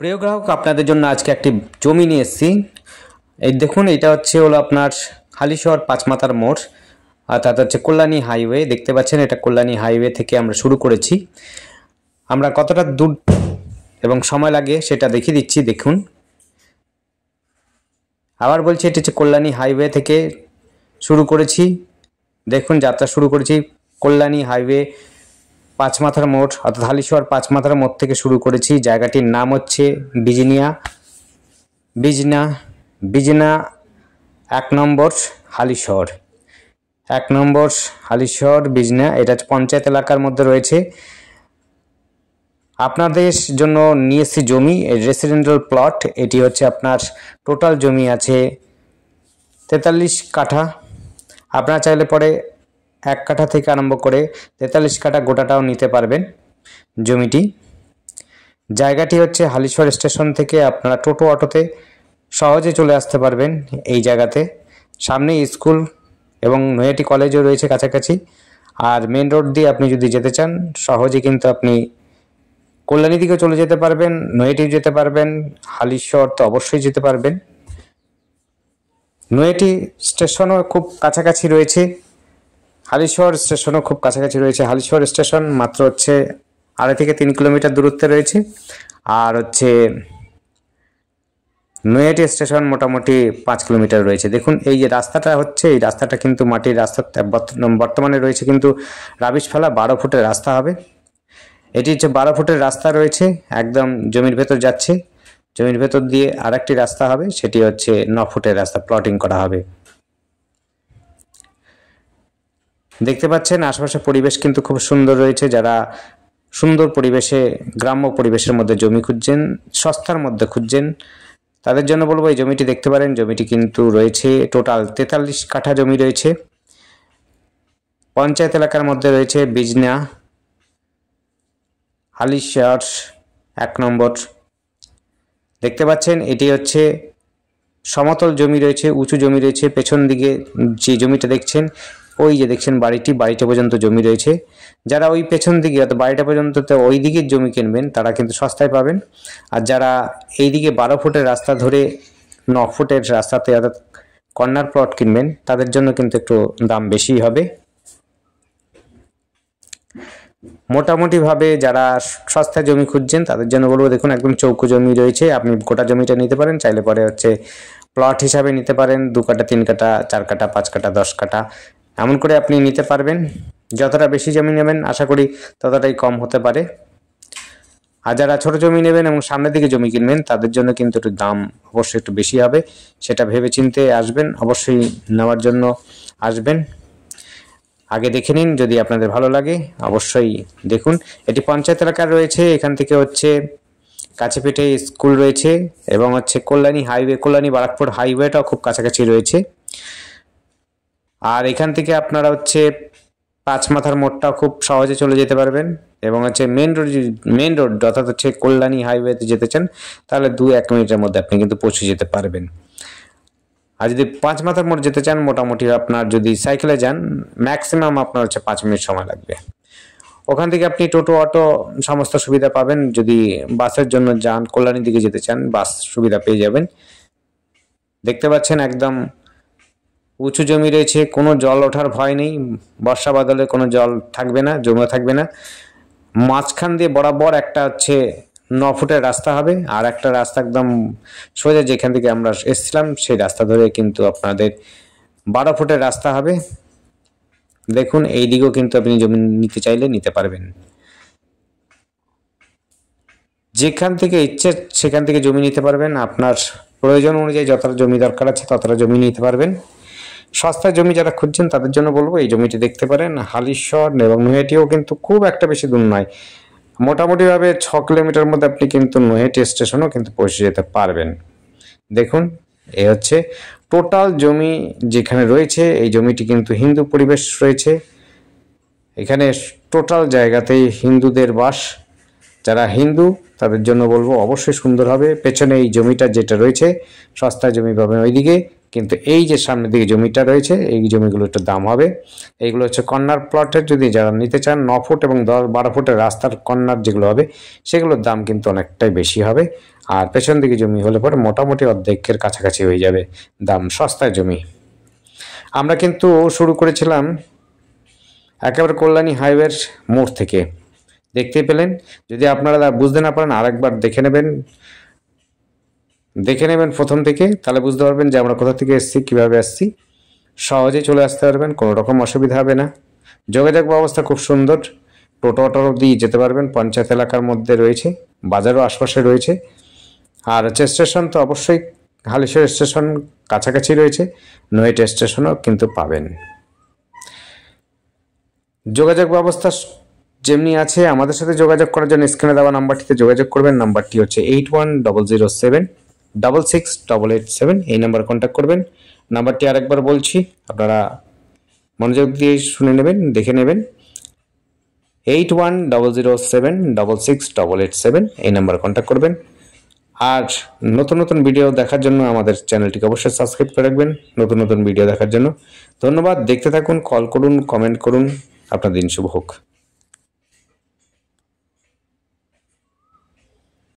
প্রিয় গ্রাহক, আপনাদের জন্য আজকে একটি জমি নিয়ে এসেছি। এই দেখুন, এটা হলো আপনার হালিশহর পাঁচমাথার মোড়, অর্থাৎ কল্যাণী হাইওয়ে। দেখতে পাচ্ছেন, এটা কল্যাণী হাইওয়ে থেকে আমরা শুরু করেছি। আমরা কতটা দূর এবং সময় লাগে সেটা দেখিয়ে দিচ্ছি। দেখুন, আবার বলছি, এটা কল্যাণী হাইওয়ে থেকে শুরু করেছি। দেখুন, যাত্রা শুরু করেছি কল্যাণী হাইওয়ে পাঁচমাথার মোড়, অর্থাৎ হালিশহর পাঁচমাথার মোড় থেকে শুরু করেছি। জায়গাটির নাম হচ্ছে বিজনা 1 নম্বর হালিশহর, 1 নম্বর হালিশহর বিজনা। এটা পঞ্চায়েত এলাকার মধ্যে রয়েছে। আপনাদের জন্য নিয়েছি জমি, রেসিডেন্টাল প্লট। এটি হচ্ছে আপনার টোটাল জমি আছে 43 কাঠা। আপনারা চাইলে পরে 1 কাঠা থেকে আরম্ভ করে 43 কাঠা গোটাটাও নিতে পারবেন জমিটি। জায়গাটি হচ্ছে হালিশহর স্টেশন থেকে আপনারা টোটো অটোতে সহজে চলে আসতে পারবেন এই জায়গাতে। সামনে স্কুল এবং নৈহাটি কলেজও রয়েছে কাছাকাছি। আর মেন রোড দিয়ে আপনি যদি যেতে চান, সহজে কিন্তু আপনি কল্যাণী দিকে চলে যেতে পারবেন, নৈহাটিও যেতে পারবেন, হালিশহর তো অবশ্যই যেতে পারবেন। নৈহাটি স্টেশনও খুব কাছাকাছি রয়েছে, হালিশহর স্টেশনও খুব কাছাকাছি রয়েছে। হালিশহর স্টেশন মাত্র 2.5 থেকে 3 কিলোমিটার দূরত্বে রয়েছে। আর নৈহাটি স্টেশন মোটামুটি 5 কিলোমিটার রয়েছে। দেখুন, এই যে রাস্তাটা এই রাস্তাটা কিন্তু মাটির রাস্তা বর্তমানে রয়েছে, কিন্তু রাবিশ ফেলা 12 ফুটের রাস্তা হবে। এটি 12 ফুটের রাস্তা রয়েছে, একদম জমির ভেতর যাচ্ছে। জমির ভেতর দিয়ে আরেকটি রাস্তা হবে, সেটি 9 ফুটের রাস্তা, প্লটিং করা হবে। দেখতে পাচ্ছেন আশেপাশে পরিবেশ কিন্তু খুব সুন্দর রয়েছে। যারা সুন্দর পরিবেশে, গ্রাম্য পরিবেশের মধ্যে জমি খুঁজছেন, সস্তার মধ্যে খুঁজছেন, তাদের জন্য বলবো এই জমিটি দেখতে পারেন। জমিটি কিন্তু রয়েছে টোটাল 43 কাঠা জমি রয়েছে। পঞ্চায়েত এলাকার মধ্যে রয়েছে বিজনা, হালিশহর 1 নম্বর। দেখতে পাচ্ছেন, এটি সমতল জমি রয়েছে, উঁচু জমি রয়েছে। পেছন দিকে যে জমিটা দেখছেন, ওই যে দেখছেন বাড়িটা পর্যন্ত জমি রয়েছে। যারা ওই পেছন দিকে অর্থাৎ বাড়িটা পর্যন্ত ওই দিকের জমি কিনবেন, তারা কিন্তু সস্তায় পাবেন। আর যারা এই দিকে 12 ফুটের রাস্তা ধরে 9 ফুটের রাস্তাতে অর্থাৎ কর্নার প্লট কিনবেন, তাদের জন্য কিন্তু একটু দাম বেশি হবে। মোটামুটিভাবে যারা সস্তায় জমি খুঁজছেন, তাদের জন্য বলবো, দেখুন একদম চৌকো জমি রয়েছে। আপনি গোটা জমিটা নিতে পারেন, চাইলে পরে প্লট হিসাবে নিতে পারেন। 2 কাঠা, 3 কাঠা, 4 কাঠা, 5 কাঠা, 10 কাঠা, এমন করে আপনি নিতে পারবেন। যতটা বেশি জমি নেবেন, আশা করি ততটাই কম হতে পারে। আর যারা ছোট জমি নেবেন এবং সামনের দিকে জমি কিনবেন, তাদের জন্য কিন্তু একটু দাম অবশ্যই একটু বেশি হবে। সেটা ভেবে চিন্তে আসবেন, অবশ্যই নেওয়ার জন্য আসবেন। আগে দেখে নিন, যদি আপনাদের ভালো লাগে অবশ্যই দেখুন। এটি পঞ্চায়েত এলাকার রয়েছে। এখান থেকে কাছে পিঠে স্কুল রয়েছে এবং কল্যাণী হাইওয়ে, কল্যাণী বারাকপুর হাইওয়েটাও খুব কাছাকাছি রয়েছে। আর এখান থেকে আপনারা পাঁচমাথার মোড়টাও খুব সহজে চলে যেতে পারবেন। এবং মেন রোড অর্থাৎ কল্যাণী হাইওয়েতে যেতে চান, তাহলে 2-1 মিনিটের মধ্যে আপনি কিন্তু পৌঁছে যেতে পারবেন। আর যদি পাঁচমাথার মোড় যেতে চান, মোটামুটি আপনার যদি সাইকেলে যান, ম্যাক্সিমাম আপনার 5 মিনিট সময় লাগবে। ওখান থেকে আপনি টোটো, অটো সমস্ত সুবিধা পাবেন। যদি বাসের জন্য যান, কল্যাণীর দিকে যেতে চান, বাস সুবিধা পেয়ে যাবেন। দেখতে পাচ্ছেন একদম উঁচু জমি রয়েছে, কোনো জল ওঠার ভয় নেই। বর্ষা বাদলে কোনো জল থাকবে না, জমে থাকবে না। মাঝখান দিয়ে বরাবর একটা 9 ফুটের রাস্তা হবে, আর একটা রাস্তা একদম সোজা যেখান থেকে আমরা এসেছিলাম সেই রাস্তা ধরে কিন্তু আপনাদের 12 ফুটের রাস্তা হবে। দেখুন, এই দিকেও কিন্তু আপনি জমি নিতে চাইলে নিতে পারবেন। যেখান থেকে ইচ্ছে সেখান থেকে জমি নিতে পারবেন। আপনার প্রয়োজন অনুযায়ী যতটা জমি দরকার আছে ততটা জমি নিতে পারবেন। সস্তা জমি যারা খুঁজছেন, তাদের জন্য বলবো এই জমিটি দেখতে পারেন। হালিশহর এবং নৈহাটিও কিন্তু খুব একটা বেশি দূর নয়, মোটামুটিভাবে 6 কিলোমিটার মধ্যে আপনি কিন্তু নৈহাটি স্টেশনও কিন্তু পৌঁছে যেতে পারবেন। দেখুন, এই টোটাল জমি যেখানে রয়েছে। এই জমিটি কিন্তু হিন্দু পরিবেশ রয়েছে। এখানে টোটাল জায়গাতেই হিন্দুদের বাস। যারা হিন্দু, তাদের জন্য বলবো অবশ্যই সুন্দর হবে। পেছনে এই জমিটা যেটা রয়েছে, সস্তা জমি পাবেন ওইদিকে, কিন্তু এই যে সামনের দিকে জমিটা রয়েছে, এই জমিগুলো একটু দাম হবে। এইগুলো কর্নার প্লটের, যদি যারা নিতে চান 9 ফুট এবং 12 ফুটের রাস্তার কর্নার যেগুলো হবে, সেগুলোর দাম কিন্তু অনেকটাই বেশি হবে। আর পেছন দিকে জমি হলে পরে মোটামুটি অর্ধেকের কাছাকাছি হয়ে যাবে দাম, সস্তায় জমি। আমরা কিন্তু শুরু করেছিলাম একেবারে কল্যাণী হাইওয়ের মোড় থেকে, দেখতেই পেলেন। যদি আপনারা বুঝতে না পারেন আরেকবার দেখে নেবেন প্রথম থেকে, তাহলে বুঝতে পারবেন যে আমরা কোথা থেকে এসেছি, কীভাবে আসছি। সহজেই চলে আসতে পারবেন, কোনো রকম অসুবিধা হবে না। যোগাযোগ ব্যবস্থা খুব সুন্দর, টোটো দিয়ে যেতে পারবেন, পঞ্চায়েত এলাকার মধ্যে রয়েছে, বাজারও আশপাশে রয়েছে। আর স্টেশন তো অবশ্যই হালিশহর স্টেশন কাছাকাছি রয়েছে, নয়টা স্টেশনও কিন্তু পাবেন। যোগাযোগ ব্যবস্থা যেমনি আছে, আমাদের সাথে যোগাযোগ করার জন্য স্ক্রিনে দেওয়া নাম্বারটিতে যোগাযোগ করবেন। নাম্বারটি হচ্ছে 8100768887, এই নাম্বার কন্ট্যাক্ট করবেন। নাম্বারটি আরেকবার বলছি, আপনারা মনোযোগ দিয়ে শুনে নেবেন, দেখে নেবেন। 8100768887, এই নাম্বার কন্ট্যাক্ট করবেন। আর নতুন নতুন ভিডিও দেখার জন্য আমাদের চ্যানেলটিকে অবশ্যই সাবস্ক্রাইব করে রাখবেন, নতুন নতুন ভিডিও দেখার জন্য। ধন্যবাদ, দেখতে থাকুন, কল করুন, কমেন্ট করুন। আপনার দিন শুভ হোক।